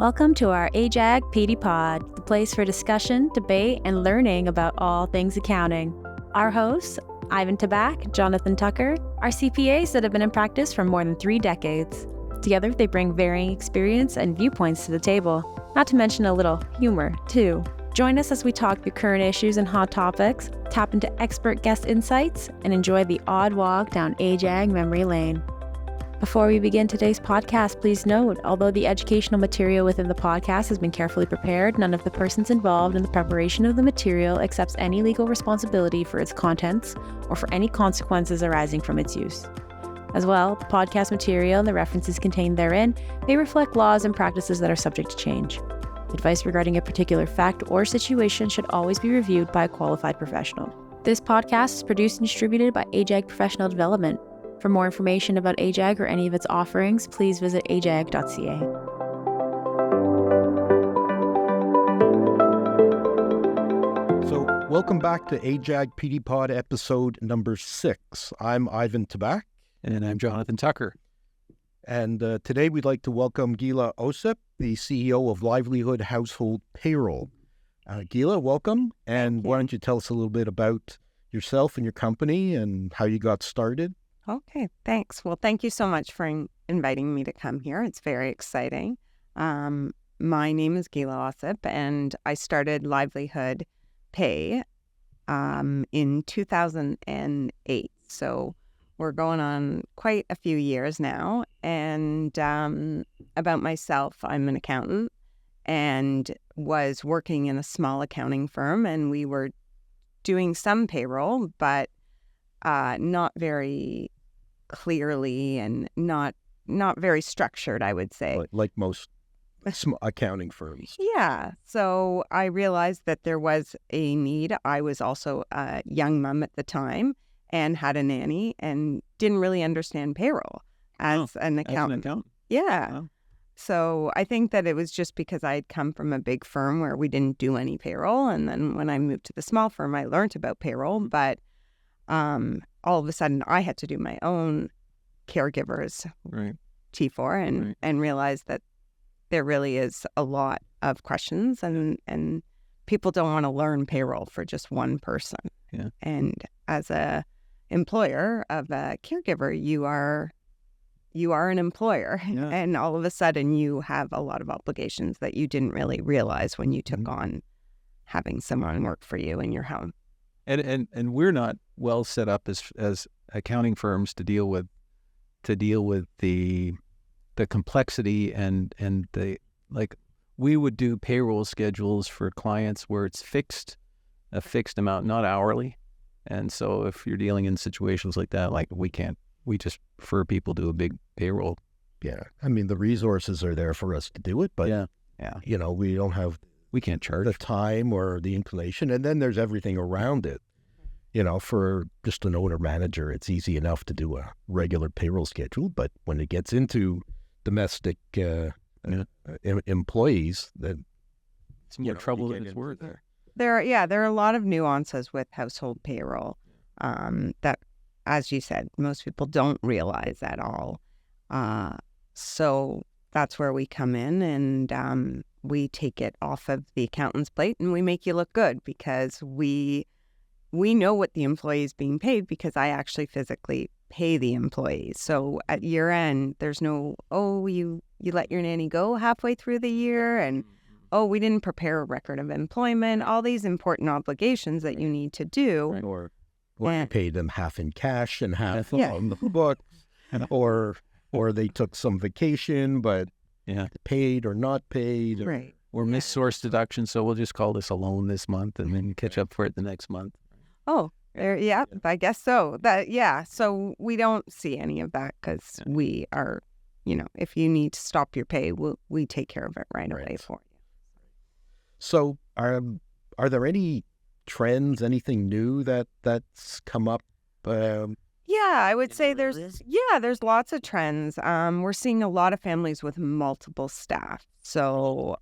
Welcome to our AJAG PD Pod, the place for discussion, debate, and learning about all things accounting. Our hosts, Ivan Tabak, Jonathan Tucker, are CPAs that have been in practice for more than 3 decades. Together, they bring varying experience and viewpoints to the table, not to mention a little humor, too. Join us as we talk through current issues and hot topics, tap into expert guest insights, and enjoy the odd walk down AJAG memory lane. Before we begin today's podcast, please note, although the educational material within the podcast has been carefully prepared, none of the persons involved in the preparation of the material accepts any legal responsibility for its contents or for any consequences arising from its use. As well, the podcast material and the references contained therein may reflect laws and practices that are subject to change. Advice regarding a particular fact or situation should always be reviewed by a qualified professional. This podcast is produced and distributed by AJAG Professional Development. For more information about AJAG or any of its offerings, please visit ajag.ca. So, welcome back to AJAG PD Pod episode number 6. I'm Ivan Tabak. And I'm Jonathan Tucker. And today we'd like to welcome Gila Ossip, the CEO of Livelihood Household Payroll. Gila, welcome. And why don't you tell us a little bit about yourself and your company and how you got started? Okay, thanks. Well, thank you so much for inviting me to come here. It's very exciting. My name is Gila Ossip, and I started Livelihood Pay in 2008. So we're going on quite a few years now. And about myself, I'm an accountant and was working in a small accounting firm, and we were doing some payroll, but not very clearly and not very structured, I would say. Like most accounting firms. Yeah. So I realized that there was a need. I was also a young mom at the time and had a nanny and didn't really understand payroll as an accountant. Yeah. Wow. So I think that it was just because I had come from a big firm where we didn't do any payroll. And then when I moved to the small firm, I learned about payroll. But all of a sudden, I had to do my own caregivers, right. T4, and realize that there really is a lot of questions, and people don't want to learn payroll for just one person. Yeah. And as a employer of a caregiver, you are an employer, and all of a sudden you have a lot of obligations that you didn't really realize when you took on having someone work for you in your home. And we're not well set up as accounting firms to deal with the complexity and the, like, we would do payroll schedules for clients where it's a fixed amount, not hourly. And so if you're dealing in situations like that, like we just prefer people do a big payroll. Yeah. I mean, the resources are there for us to do it, but we can't charge the time or the inclination. And then there's everything around it. For just an owner manager, it's easy enough to do a regular payroll schedule. But when it gets into domestic employees, then it's more trouble than it's worth. There are a lot of nuances with household payroll that, as you said, most people don't realize at all. So that's where we come in, and we take it off of the accountant's plate, and we make you look good because we know what the employee is being paid because I actually physically pay the employees. So at year end, there's no, you let your nanny go halfway through the year, and we didn't prepare a record of employment, all these important obligations that you need to do. Right. Or you pay them half in cash and half on the books, or they took some vacation, but paid or not paid. Right. Or missed source deduction, so we'll just call this a loan this month and then catch up for it the next month. I guess so. So we don't see any of that because we are, if you need to stop your pay, we take care of it right away for you. So are there any trends, anything new that's come up? I would say there's lots of trends. We're seeing a lot of families with multiple staff. So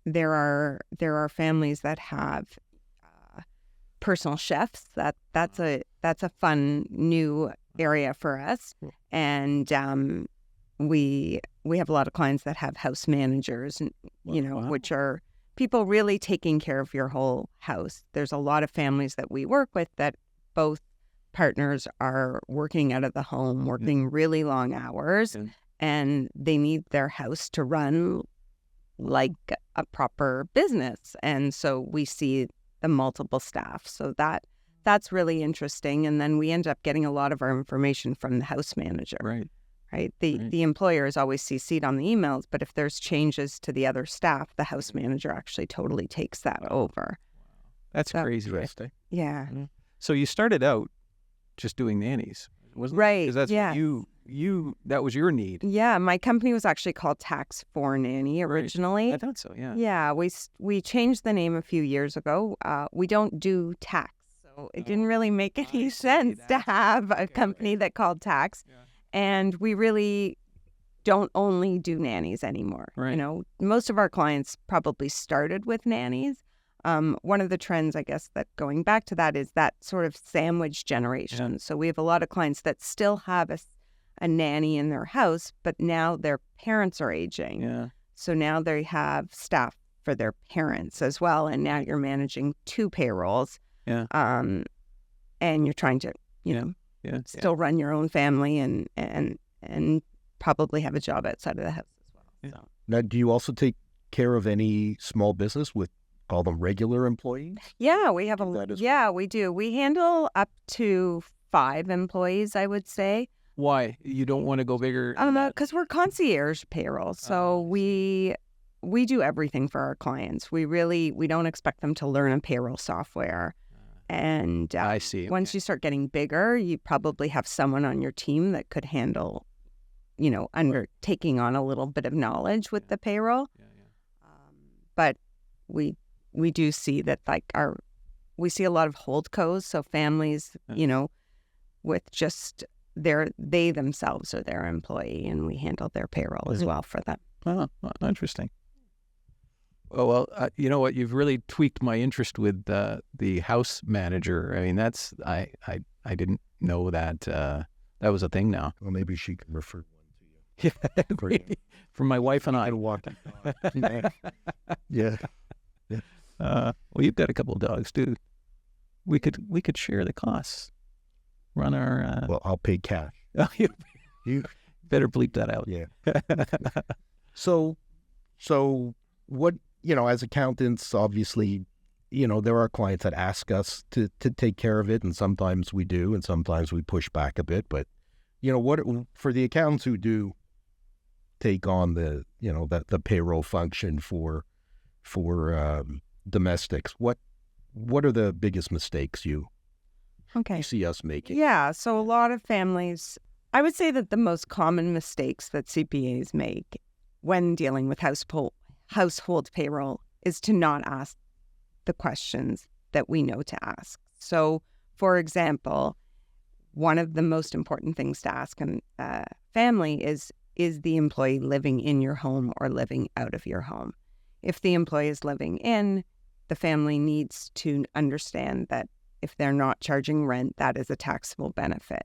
there are families that have personal chefs. That's a fun new area for us, and we we have a lot of clients that have house managers, and Wow. which are people really taking care of your whole house. There's a lot of families that we work with that both partners are working out of the home, working really long hours, Yeah. and they need their house to run like a proper business. And so we see the multiple staff. So that's really interesting. And then we end up getting a lot of our information from the house manager. Right. Right. The employer is always CC'd on the emails, but if there's changes to the other staff, the house manager actually totally takes that over. That's So- crazy. Right? Interesting. Yeah. So you started out just doing nannies, wasn't it? Right, Because that's yeah. what that was your need. Yeah. My company was actually called Tax for Nanny originally. I thought so. Yeah. Yeah. We changed the name a few years ago. We don't do tax. So it didn't really make any see. sense to That's- have a okay, company okay. that called tax. Yeah. And we really don't only do nannies anymore. Right. Most of our clients probably started with nannies. One of the trends, I guess, that going back to that is that sort of sandwich generation. Yeah. So we have a lot of clients that still have a nanny in their house, but now their parents are aging. Yeah. So now they have staff for their parents as well. And now you're managing 2 payrolls. Yeah. And you're trying to, Yeah. still run your own family and probably have a job outside of the house as well. Yeah. So. Now, do you also take care of any small business with, call them regular employees? Yeah, we have Do that as we do. We handle up to 5 employees, I would say. Why you don't want to go bigger? than that? Because we're concierge payroll, so we do everything for our clients. We don't expect them to learn a payroll software. And I see. once you start getting bigger, you probably have someone on your team that could handle, taking on a little bit of knowledge with the payroll. Yeah. But we do see that we see a lot of holdcos, so families, with just they themselves are their employee, and we handle their payroll as well for them. Oh, interesting. Oh, well, you know what? You've really tweaked my interest with the house manager. I mean, I didn't know that that was a thing now. Well, maybe she can refer one to you. Yeah, Great. from my wife and I. Yeah. Well, you've got a couple of dogs, too. We could share the costs. Run our. Well, I'll pay cash. You better bleep that out. Yeah. So what, as accountants, obviously, there are clients that ask us to take care of it, and sometimes we do, and sometimes we push back a bit. But, what for the accountants who do take on the payroll function for domestics, what are the biggest mistakes you Okay. see us making? Yeah, so a lot of families, I would say that the most common mistakes that CPAs make when dealing with household payroll is to not ask the questions that we know to ask. So, for example, one of the most important things to ask a family is the employee living in your home or living out of your home? If the employee is living in, the family needs to understand that if they're not charging rent, that is a taxable benefit.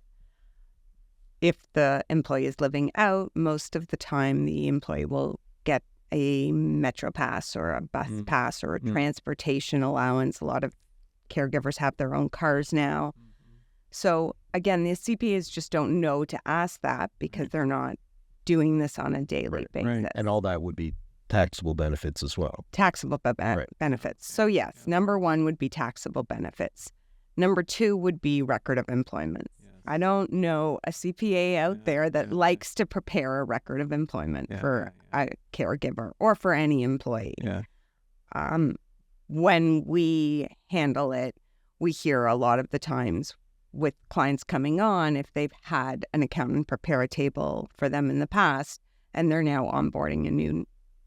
If the employee is living out, most of the time the employee will get a Metro Pass or a bus pass or a transportation allowance. A lot of caregivers have their own cars now. So again, the CPAs just don't know to ask that because they're not doing this on a daily basis. right. And all that would be taxable benefits as well. Taxable benefits. So yes, number 1 would be taxable benefits. Number 2 would be record of employment. I don't know a CPA out there that likes to prepare a record of employment for a caregiver or for any employee. Yeah. When we handle it, we hear a lot of the times with clients coming on, if they've had an accountant prepare a table for them in the past and they're now onboarding a new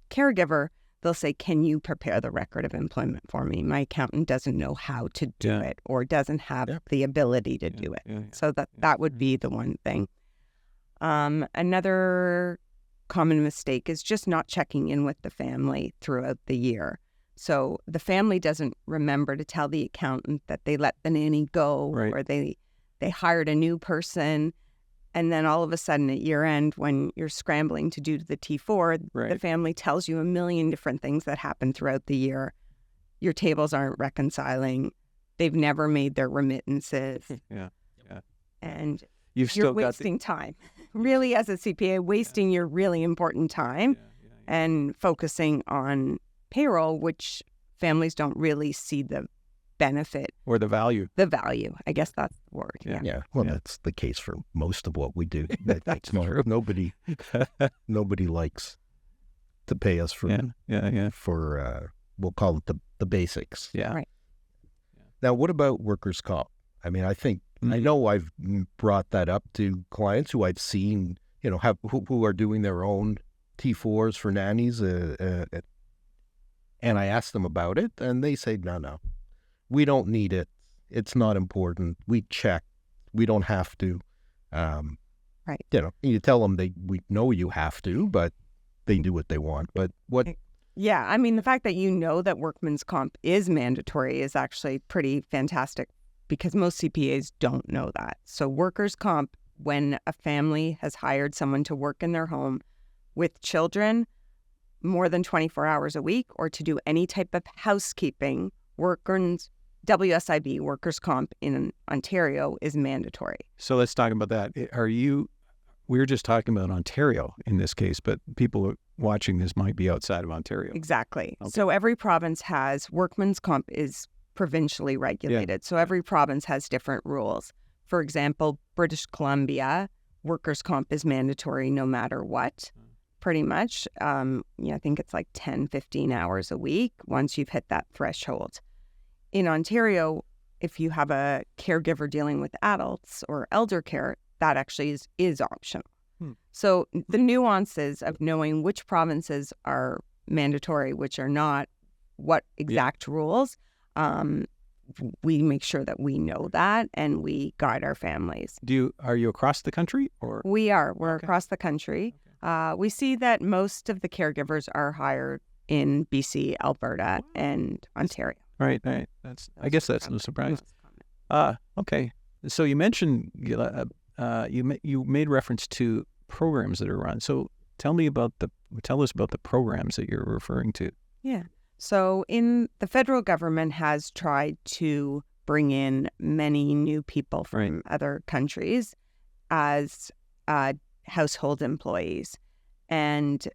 caregiver, they'll say, can you prepare the record of employment for me? My accountant doesn't know how to do it or doesn't have the ability to do it. So that would be the one thing. Another common mistake is just not checking in with the family throughout the year. So the family doesn't remember to tell the accountant that they let the nanny go or they hired a new person. And then all of a sudden at year end, when you're scrambling to do the T4, Right. the family tells you a million different things that happen throughout the year. Your tables aren't reconciling. They've never made their remittances. Yeah. And You've you're still got wasting time. Really, as a CPA, wasting your really important time and focusing on payroll, which families don't really see the benefit, or the value. the value. I guess that's the word. Yeah. Yeah, well, Yeah. that's the case for most of what we do. That's true. Nobody likes to pay us for Yeah. we'll call it the basics. Yeah. Right. Now, what about workers' comp? I mean, I know I've brought that up to clients who I've seen, who are doing their own T4s for nannies, and I ask them about it, and they say, no, we don't need it. It's not important. We check. We don't have to. Right. You tell them we know you have to, but they do what they want. But what? Yeah, I mean, the fact that you know that workman's comp is mandatory is actually pretty fantastic because most CPAs don't know that. So workers' comp, when a family has hired someone to work in their home with children more than 24 hours a week or to do any type of housekeeping, WSIB, workers' comp in Ontario is mandatory. So let's talk about that. We're just talking about Ontario in this case, but people watching this might be outside of Ontario. Exactly. Okay. So every province has workman's comp is provincially regulated. So every province has different rules. For example, British Columbia, workers' comp is mandatory no matter what, pretty much. I think it's like 10, 15 hours a week once you've hit that threshold. In Ontario, if you have a caregiver dealing with adults or elder care, that actually is optional. So the nuances of knowing which provinces are mandatory, which are not, what exact rules, we make sure that we know that and we guide our families. Are you across the country or? We're Okay. across the country. We see that most of the caregivers are hired in BC, Alberta, and Ontario. Right. I guess that's no surprise. Okay. So you mentioned, Gila, you made reference to programs that are run. So tell us about the programs that you're referring to. Yeah. So the federal government has tried to bring in many new people from other countries as household employees. And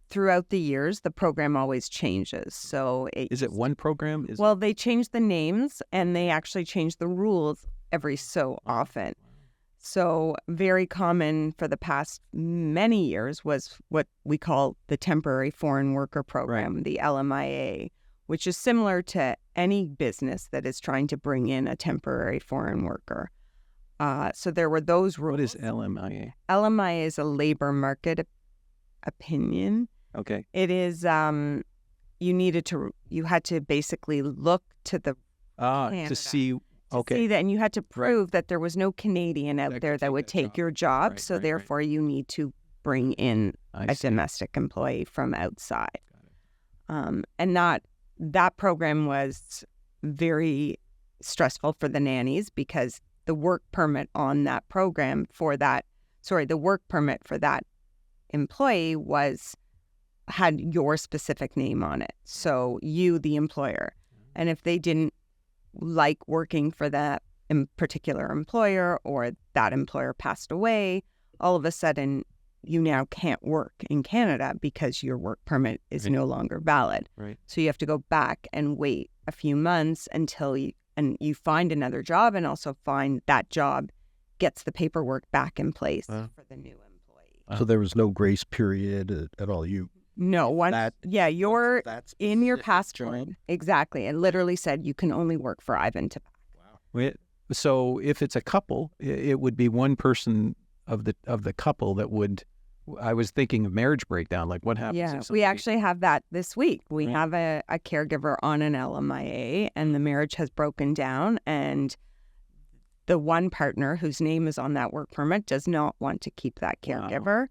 throughout the years, the program always changes. So Is it one program? they change the names and they actually change the rules every so often. So very common for the past many years was what we call the Temporary Foreign Worker Program, the LMIA, which is similar to any business that is trying to bring in a temporary foreign worker. So there were those rules. What is LMIA? LMIA is a labor market opinion. Okay. It is you had to basically look to the Canada to see. Okay. see that, and you had to prove that there was no Canadian out there that would take your job. So therefore, you need to bring in a domestic employee from outside. And that program was very stressful for the nannies because the work permit on that program the work permit for that employee had your specific name on it. So you, the employer, and if they didn't like working for that particular employer or that employer passed away, all of a sudden you now can't work in Canada because your work permit is no longer valid. Right. So you have to go back and wait a few months until you find another job and also find that job gets the paperwork back in place for the new employee. So there was no grace period at all. You're That's in your passport. Exactly. It literally said you can only work for Ivan Tabak. So if it's a couple, it would be one person of the couple that would. I was thinking of marriage breakdown. Like what happens? Yeah, if we actually have that this week. We have a caregiver on an LMIA, and the marriage has broken down, and the one partner whose name is on that work permit does not want to keep that caregiver.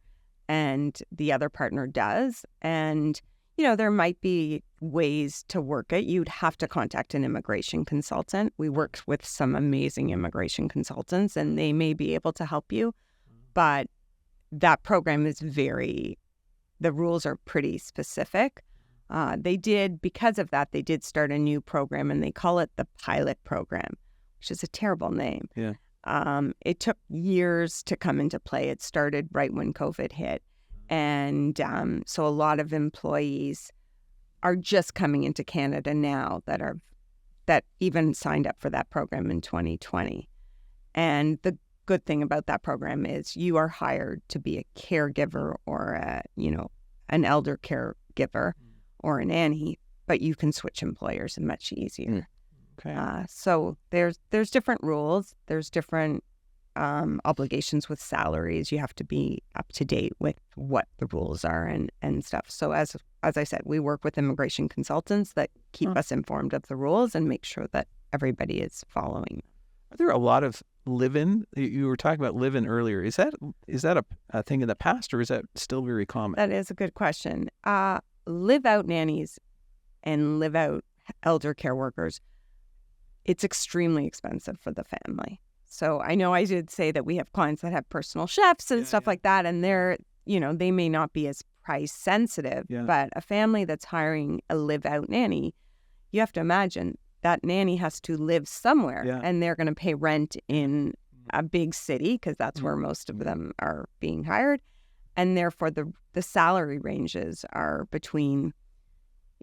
And the other partner does. And, there might be ways to work it. You'd have to contact an immigration consultant. We work with some amazing immigration consultants, and they may be able to help you. But that program is the rules are pretty specific. Because of that, they did start a new program, and they call it the pilot program, which is a terrible name. Yeah. It took years to come into play. It started right when COVID hit. And so a lot of employees are just coming into Canada now that even signed up for that program in 2020. And the good thing about that program is you are hired to be a caregiver or an elder caregiver or a nanny, but you can switch employers much easier. Okay. So there's different rules. There's different obligations with salaries. You have to be up to date with what the rules are and stuff. So as I said, we work with immigration consultants that keep us informed of the rules and make sure that everybody is following. Are there a lot of live-in? You were talking about live-in earlier. Is that a thing in the past, or is that still very common? That is a good question. Live-out nannies and live-out elder care workers, it's extremely expensive for the family. So I know I did say that we have clients that have personal chefs and stuff like that, and they may not be as price sensitive, but a family that's hiring a live-out nanny, you have to imagine that nanny has to live somewhere, and they're going to pay rent in a big city because that's where most of them are being hired. And therefore, the salary ranges are between,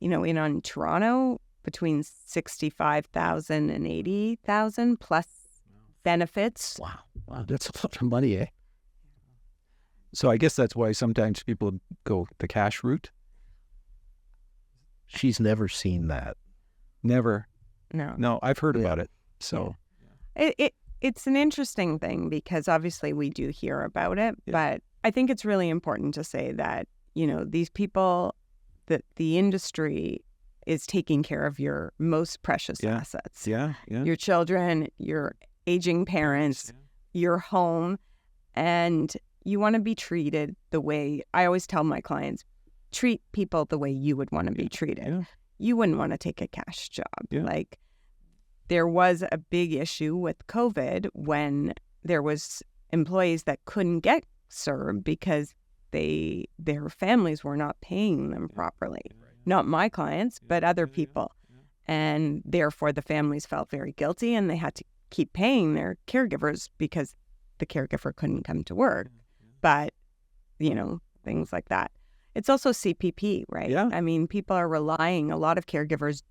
in Toronto, between 65,000 and 80,000 plus benefits. Wow, that's a lot of money, eh? So I guess that's why sometimes people go the cash route. She's never seen that. Never. No, I've heard about it. So it's an interesting thing because obviously we do hear about it, but I think it's really important to say that, these people, that the industry is taking care of your most precious assets. Yeah. Your children, your aging parents, your home, and you want to be treated the way, I always tell my clients, treat people the way you would want to be treated. Yeah. You wouldn't want to take a cash job. Yeah. Like, there was a big issue with COVID when there was employees that couldn't get served because their families were not paying them properly. Not my clients, but other people. And therefore, the families felt very guilty, and they had to keep paying their caregivers because the caregiver couldn't come to work. But, things like that. It's also CPP, right? Yeah. I mean, people are relying, a lot of caregivers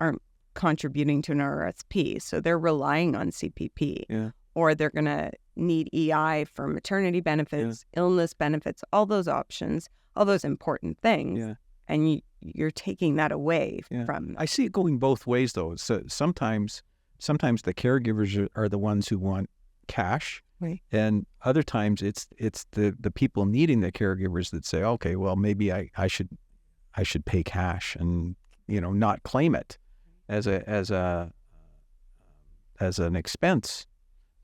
aren't contributing to an RSP, so they're relying on CPP. Yeah. Or they're going to need EI for maternity benefits, illness benefits, all those options, all those important things. Yeah. And you're taking that away from them. I see it going both ways, though. So sometimes the caregivers are the ones who want cash, right, and other times it's the people needing the caregivers that say, okay, well, maybe I should pay cash and not claim it as an expense.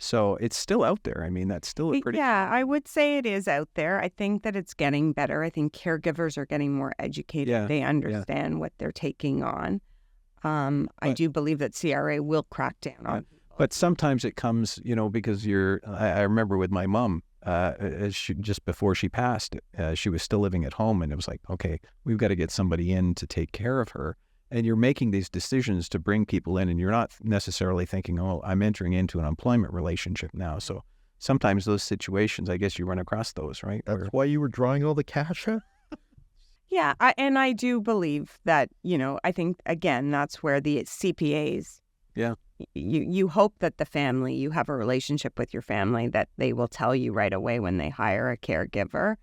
So it's still out there. I mean, that's still a pretty... Yeah, I would say it is out there. I think that it's getting better. I think caregivers are getting more educated. Yeah, they understand what they're taking on. I do believe that CRA will crack down on people. But sometimes it comes, because I remember with my mom, just before she passed, she was still living at home, and it was like, okay, we've got to get somebody in to take care of her. And you're making these decisions to bring people in, and you're not necessarily thinking, oh, I'm entering into an employment relationship now. So sometimes those situations, I guess you run across those, right? That's why you were drawing all the cash, huh? Yeah, and I do believe that, I think, again, that's where the CPAs, you hope that the family, you have a relationship with your family, that they will tell you right away when they hire a caregiver.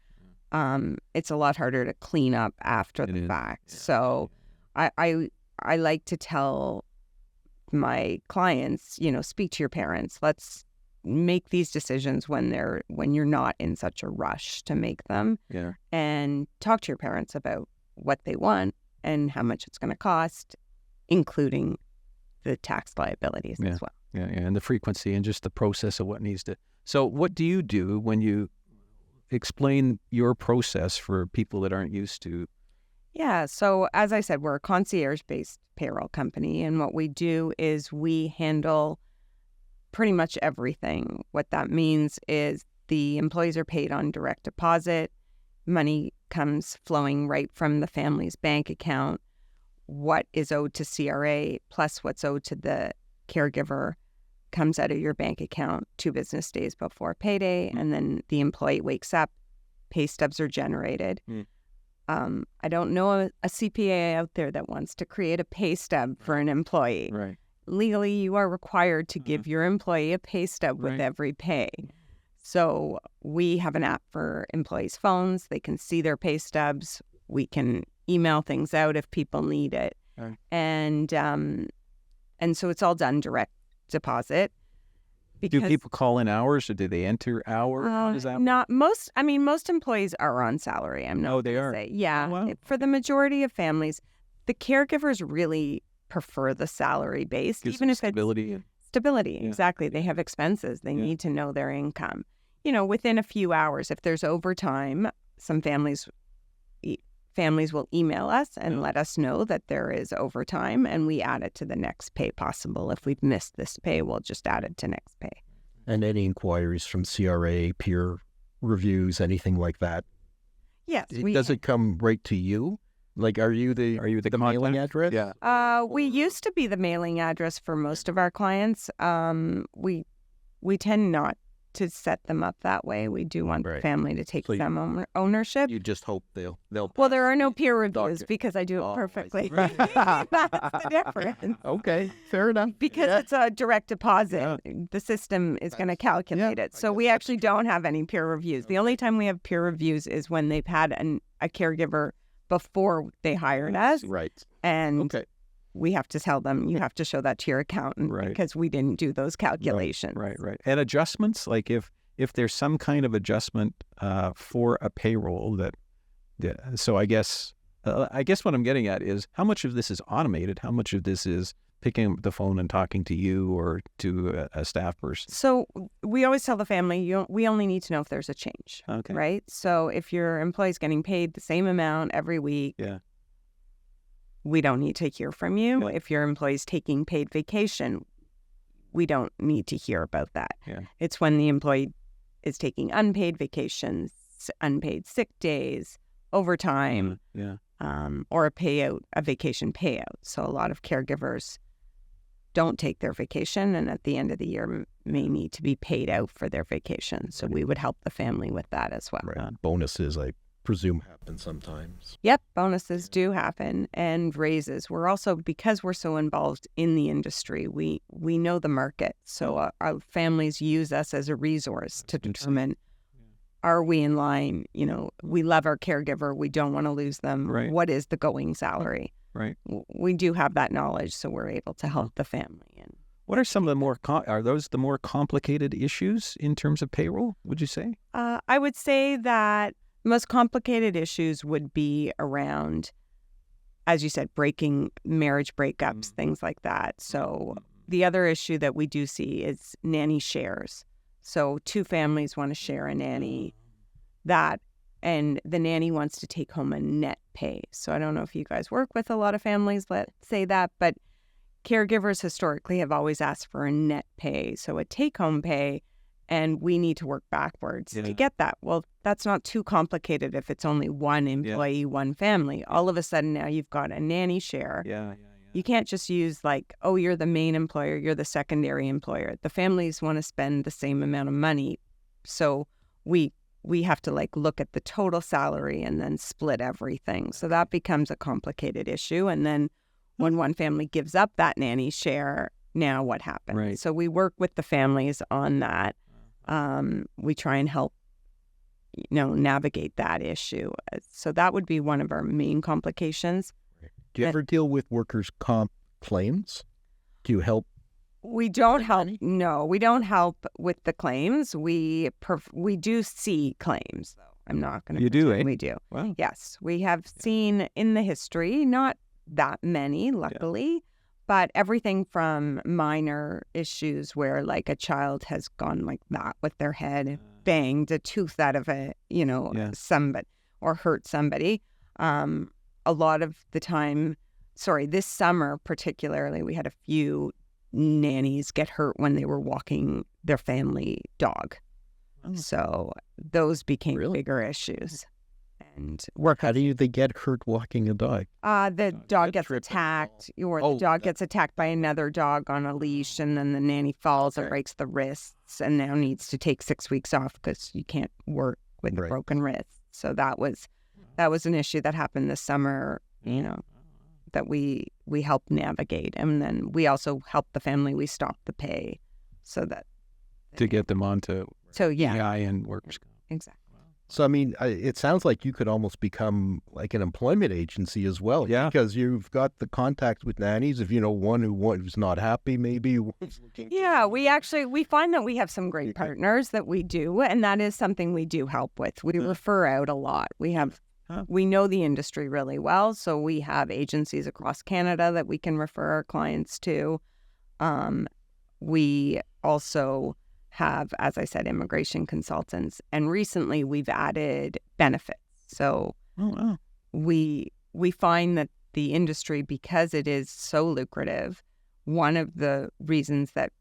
It's a lot harder to clean up after the fact. Yeah. So I like to tell my clients, speak to your parents. Let's make these decisions when you're not in such a rush to make them. Yeah. And talk to your parents about what they want and how much it's going to cost, including the tax liabilities as well. Yeah, and the frequency and just the process of what needs to. So what do you do when you explain your process for people that aren't used to? Yeah, so as I said, we're a concierge-based payroll company, and what we do is we handle pretty much everything. What that means is The employees are paid on direct deposit. Money comes flowing right from the family's bank account. What is owed to CRA plus what's owed to the caregiver comes out of your bank account 2 business days before payday, and then the employee wakes up, pay stubs are generated. I don't know a CPA out there that wants to create a pay stub for an employee. Right. Legally, you are required to give your employee a pay stub with every pay. So we have an app for employees' phones. They can see their pay stubs. We can email things out if people need it. Right. And so it's all done direct deposit. Do people call in hours, or do they enter hours? Most employees are on salary. I'm not. Oh, they are. Say. Yeah. Oh, wow. For the majority of families, the caregivers really prefer the salary based, even if stability. it's stability. Yeah. Exactly. They have expenses. They need to know their income. Within a few hours, if there's overtime, some families will email us and let us know that there is overtime, and we add it to the next pay possible. If we've missed this pay, we'll just add it to next pay. And any inquiries from CRA, peer reviews, anything like that? Yes. Does it come right to you? Like, are you the mailing address? Yeah. We used to be the mailing address for most of our clients. We tend not to set them up that way. We do want the family to take some ownership. You just hope they'll. Well, there are no peer reviews because I do it perfectly. That's the difference. Okay, fair enough. Because it's a direct deposit, the system is going to calculate it. So we actually don't have any peer reviews. The only time we have peer reviews is when they've had a caregiver before they hired us. Right. And we have to tell them, you have to show that to your accountant because we didn't do those calculations. Right. And adjustments, like if there's some kind of adjustment for a payroll so I guess what I'm getting at is how much of this is automated, how much of this is picking up the phone and talking to you or to a staff person. So we always tell the family, we only need to know if there's a change, right? So if your employee's getting paid the same amount every week, we don't need to hear from you. Yeah. If your employee's taking paid vacation, we don't need to hear about that. Yeah. It's when the employee is taking unpaid vacations, unpaid sick days, overtime, or a vacation payout. So a lot of caregivers don't take their vacation and at the end of the year may need to be paid out for their vacation. So we would help the family with that as well. Right. Bonuses, I presume, happen sometimes. Yep, bonuses do happen, and raises. We're also, because we're so involved in the industry, we know the market. So our families use us as a resource to determine, are we in line? We love our caregiver. We don't want to lose them. Right. What is the going salary? Right. We do have that knowledge, so we're able to help the family. And what are some of the more, are those the more complicated issues in terms of payroll, would you say? I would say that the most complicated issues would be around, as you said, marriage breakups, things like that. So the other issue that we do see is nanny shares. So 2 families want to share a nanny, and the nanny wants to take home a net pay. So I don't know if you guys work with a lot of families that say that, but caregivers historically have always asked for a net pay, so a take-home pay, and we need to work backwards to get that. Well, that's not too complicated if it's only one employee, one family. All of a sudden now you've got a nanny share. You can't just use you're the main employer, you're the secondary employer. The families want to spend the same amount of money, so we have to look at the total salary and then split everything. So that becomes a complicated issue. And then when one family gives up that nanny share, now what happens? Right. So we work with the families on that. We try and help, navigate that issue. So that would be one of our main complications. Do you ever deal with workers' comp claims? Do you help? We don't help. No, we don't help with the claims. We do see claims, though. I'm not going to. You do, eh? We do. Wow. Yes, we have seen in the history, not that many, luckily, but everything from minor issues where a child has gone like that with their head, banged a tooth out of somebody or hurt somebody. A lot of the time, this summer particularly, we had a few nannies get hurt when they were walking their family dog. So those became Really? bigger issues. And How do they get hurt walking a dog? the dog gets trip and attacked, or Oh, the dog gets attacked by another dog on a leash, and then the nanny falls and breaks the wrists, and now needs to take 6 weeks off because you can't work with Right. a broken wrist. So that was an issue that happened this summer. That we helped navigate, and then we also helped the family. We stopped the pay, so that To get them onto EI and workers' comp. exactly. So, I mean, it sounds like you could almost become like an employment agency as well. Yeah. Because you've got the contact with nannies. If you know one who's not happy, maybe. Yeah, we find that we have some great partners that we do, and that is something we do help with. We refer out a lot. We know the industry really well, so we have agencies across Canada that we can refer our clients to. We also have, as I said, immigration consultants, and recently we've added benefits. So we find that the industry, because it is so lucrative, one of the reasons that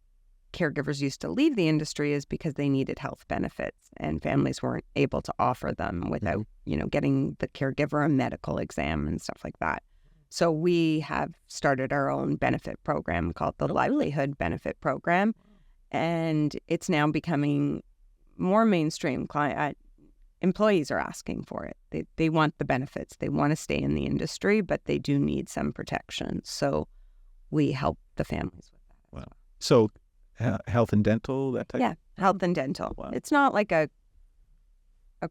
caregivers used to leave the industry is because they needed health benefits, and families weren't able to offer them without, getting the caregiver a medical exam and stuff like that. So we have started our own benefit program called the Livelihood Benefit Program, and it's now becoming more mainstream. Employees are asking for it. They want the benefits. They want to stay in the industry, but they do need some protection. So we help the families with that. Wow. So health and dental, that type? Yeah, health and dental. Wow. It's not like a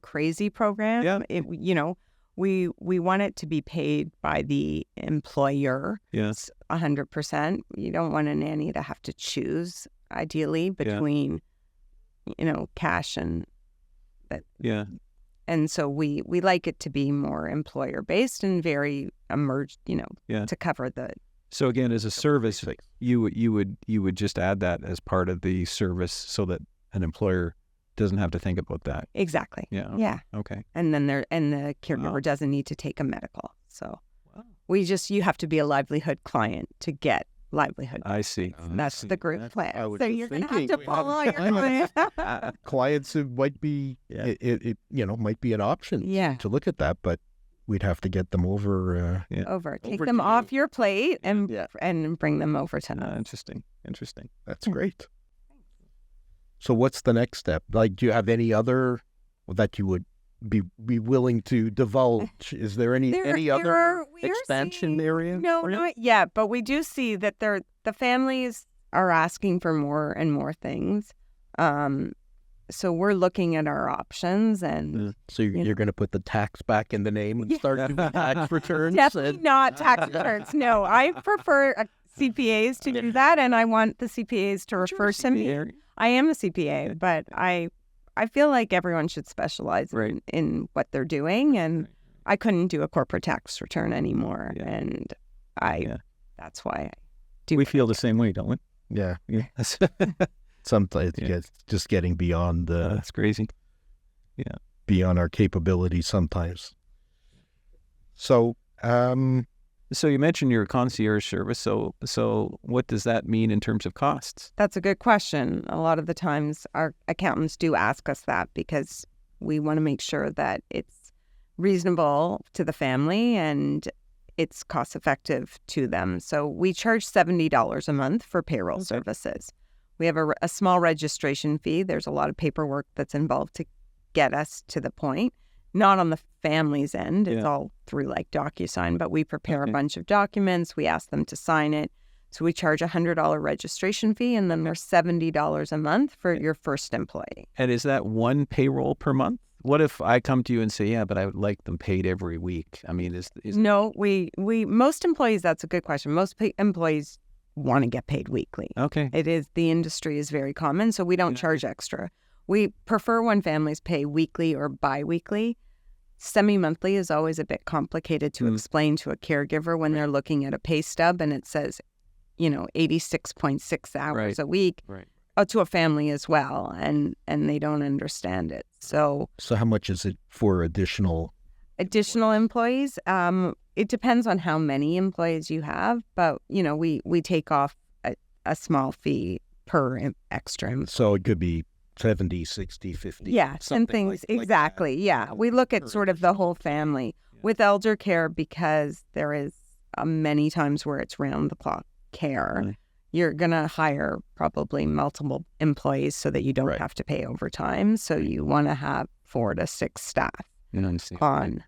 crazy program. Yeah. We want it to be paid by the employer. Yes. 100%. You don't want a nanny to have to choose, ideally, between, cash and that. Yeah. And so we like it to be more employer based and very to cover the. So again, as a service, you would just add that as part of the service so that an employer doesn't have to think about that. Exactly. Yeah. Yeah. Okay. And then the caregiver doesn't need to take a medical. So you have to be a livelihood client to get livelihood. I see. That's the group plan. I was So just you're going to have thinking, to follow your client. Clients who might be, it might be an option Yeah. to look at that, but we'd have to get them over. Take Over them to off your plate and Yeah. and bring them over to us. Interesting. That's great. So what's the next step? Like, do you have any other that you would be willing to divulge? Is there any other expansion area? No, not yet, but we do see that the families are asking for more and more things. So we're looking at our options, and So you're going to put the tax back in the name and start doing tax returns? definitely not tax returns. No, I prefer CPAs to do that, and I want the CPAs to refer to me. I am a CPA, but I feel like everyone should specialize in what they're doing, and I couldn't do a corporate tax return anymore, and that's why I do. We feel the same way, don't we? Yeah. Yes. Sometimes it's just getting beyond That's crazy. beyond our capabilities sometimes. So, So you mentioned your concierge service. So what does that mean in terms of costs? That's a good question. A lot of the times our accountants do ask us that because we want to make sure that it's reasonable to the family and it's cost effective to them. So we charge $70 a month for payroll services. We have a small registration fee. There's a lot of paperwork that's involved to get us to the point. Not on the family's end. It's all through like DocuSign, but we prepare a bunch of documents. We ask them to sign it. So we charge $100 registration fee, and then there's $70 a month for your first employee. And is that one payroll per month? What if I come to you and say, yeah, but I would like them paid every week? I mean, is No, we most employees, that's a good question. Most employees want to get paid weekly. Okay. The industry is very common, so we don't charge extra. We prefer when families pay weekly or bi-weekly. Semi-monthly is always a bit complicated to explain to a caregiver when they're looking at a pay stub and it says, 86.6 hours a week to a family as well, and they don't understand it. So how much is it for additional employees? It depends on how many employees you have, but we take off a small fee per extra. So it could be 70, 60, 50. Yeah, something and things, like exactly. that. Yeah. We look at sort of the whole family. With elder care, because there is many times where it's round the clock care, Right. you're going to hire probably multiple employees so that you don't Right. have to pay overtime. So you want to have 4 to 6 staff You know, see. on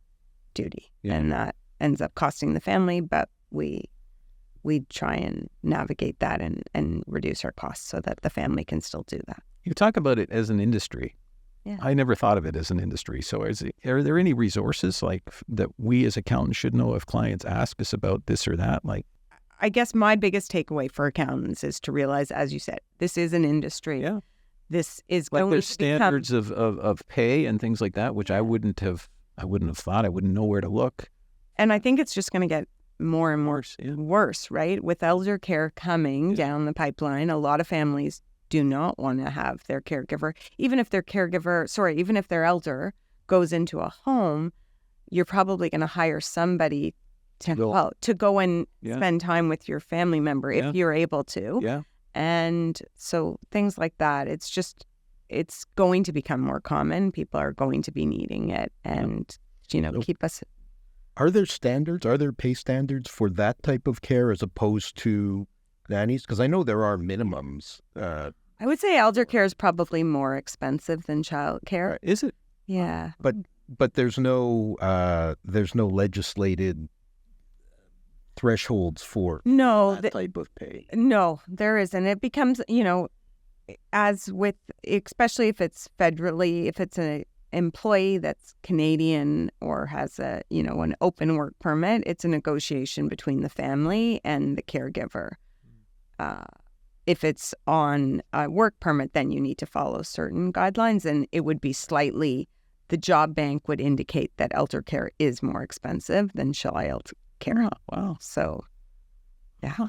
duty. Yeah. And that ends up costing the family, but we try and navigate that and reduce our costs so that the family can still do that. You talk about it as an industry. Yeah. I never thought of it as an industry. So are there any resources like that we as accountants should know if clients ask us about this or that? Like, I guess my biggest takeaway for accountants is to realize, as you said, this is an industry. yeah, This is like going there's to become, standards of pay and things like that, which I wouldn't have thought. I wouldn't know where to look. and I think it's just going to get more and more Worse, yeah. worse, right? With elder care coming Yeah. down the pipeline, a lot of families do not want to have their caregiver, even if their elder goes into a home, you're probably going to hire somebody to go and Yeah. spend time with your family member Yeah. if you're able to. Yeah. And so things like that, it's going to become more common. People are going to be needing it and, keep us. Are there standards? Are there pay standards for that type of care as opposed to nannies? Because I know there are minimums. I would say elder care is probably more expensive than child care. Is it? Yeah. But there's no legislated thresholds for No, that type of pay. no, there isn't. It becomes, as with, especially if it's federally, if it's an employee that's Canadian or has an open work permit, it's a negotiation between the family and the caregiver. If it's on a work permit, then you need to follow certain guidelines, and it would be the job bank would indicate that elder care is more expensive than child care. Wow. So, yeah.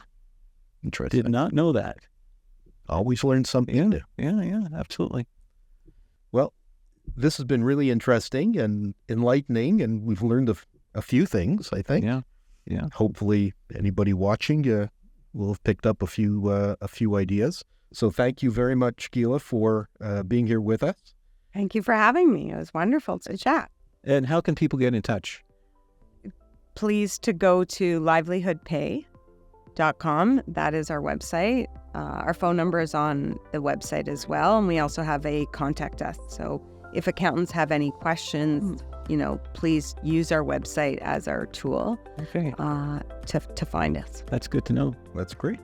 Interesting. Did not know that. Always learn something new. Yeah, absolutely. Well, this has been really interesting and enlightening, and we've learned a few things, I think. Yeah. Hopefully, anybody watching will have picked up a few ideas. So thank you very much, Gila, for being here with us. Thank you for having me. It was wonderful to chat. And how can people get in touch? Please to go to livelihoodpay.com. That is our website. Our phone number is on the website as well. And we also have a contact us. So if accountants have any questions, please use our website as our tool Okay. to find us. That's good to know. That's great.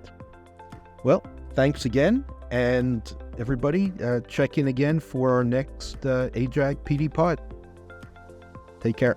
Well, thanks again. And everybody, check in again for our next AJAG PD pod. Take care.